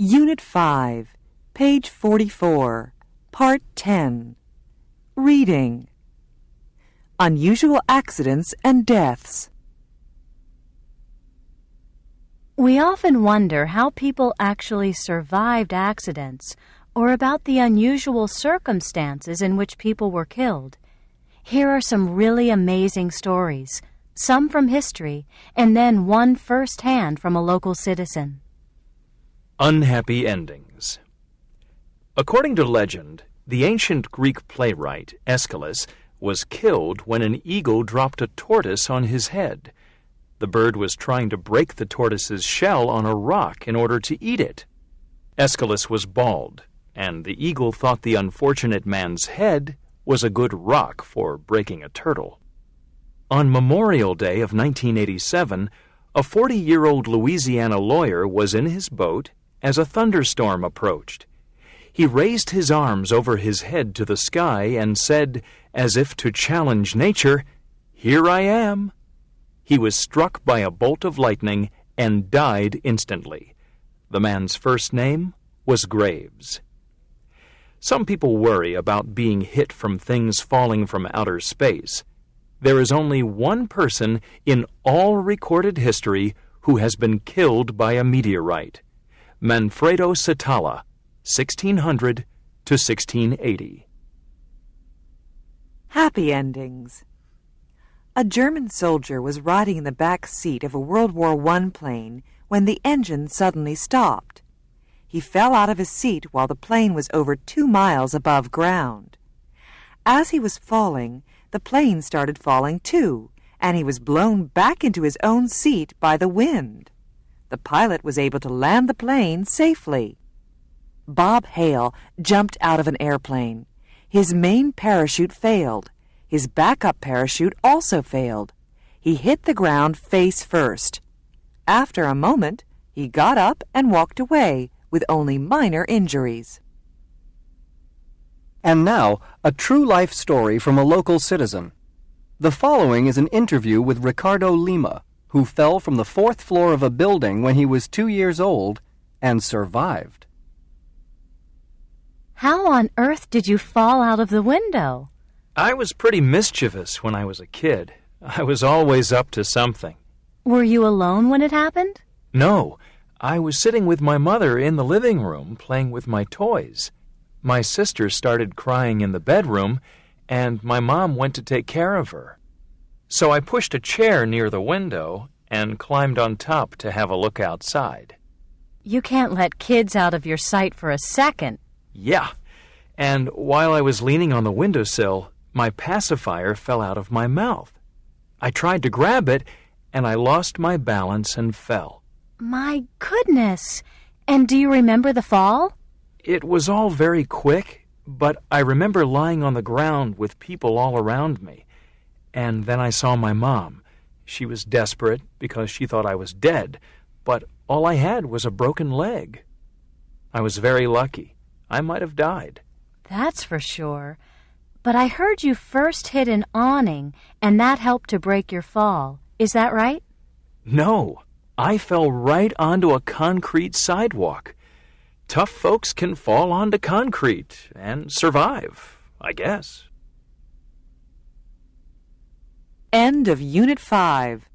Unit 5, page 44, Part 10. Reading. Unusual accidents and deaths. We often wonder how people actually survived accidents or about the unusual circumstances in which people were killed. Here are some really amazing stories, some from history, and then one firsthand from a local citizen. Unhappy endings. According to legend, the ancient Greek playwright Aeschylus was killed when an eagle dropped a tortoise on his head. The bird was trying to break the tortoise's shell on a rock in order to eat it. Aeschylus was bald, and the eagle thought the unfortunate man's head was a good rock for breaking a turtle. On Memorial Day of 1987, a 40-year-old Louisiana lawyer was in his boat as a thunderstorm approached. He raised his arms over his head to the sky and said, as if to challenge nature, "Here I am." He was struck by a bolt of lightning and died instantly. The man's first name was Graves. Some people worry about being hit from things falling from outer space. There is only one person in all recorded history who has been killed by a meteorite: Manfredo Satala, 1600 to 1680. Happy endings. A German soldier was riding in the back seat of a World War I plane when the engine suddenly stopped. He fell out of his seat while the plane was over 2 miles above ground. As he was falling, the plane started falling too, and he was blown back into his own seat by the wind. The pilot was able to land the plane safely. Bob Hale jumped out of an airplane. His main parachute failed. His backup parachute also failed. He hit the ground face first. After a moment, he got up and walked away with only minor injuries. And now, a true-life story from a local citizen. The following is an interview with Ricardo Lima, who fell from the 4th floor of a building when he was 2 years old and survived. How on earth did you fall out of the window? I was pretty mischievous when I was a kid. I was always up to something. Were you alone when it happened? No, I was sitting with my mother in the living room playing with my toys. My sister started crying in the bedroom, and my mom went to take care of her. So I pushed a chair near the window and climbed on top to have a look outside. You can't let kids out of your sight for a second. Yeah, and while I was leaning on the windowsill, my pacifier fell out of my mouth. I tried to grab it, and I lost my balance and fell. My goodness! And do you remember the fall? It was all very quick, but I remember lying on the ground with people all around me. And then I saw my mom. She was desperate because she thought I was dead, but all I had was a broken leg. I was very lucky. I might have died. That's for sure. But I heard you first hit an awning, and that helped to break your fall. Is that right? No, I fell right onto a concrete sidewalk. Tough folks can fall onto concrete and survive, I guess. End of Unit 5.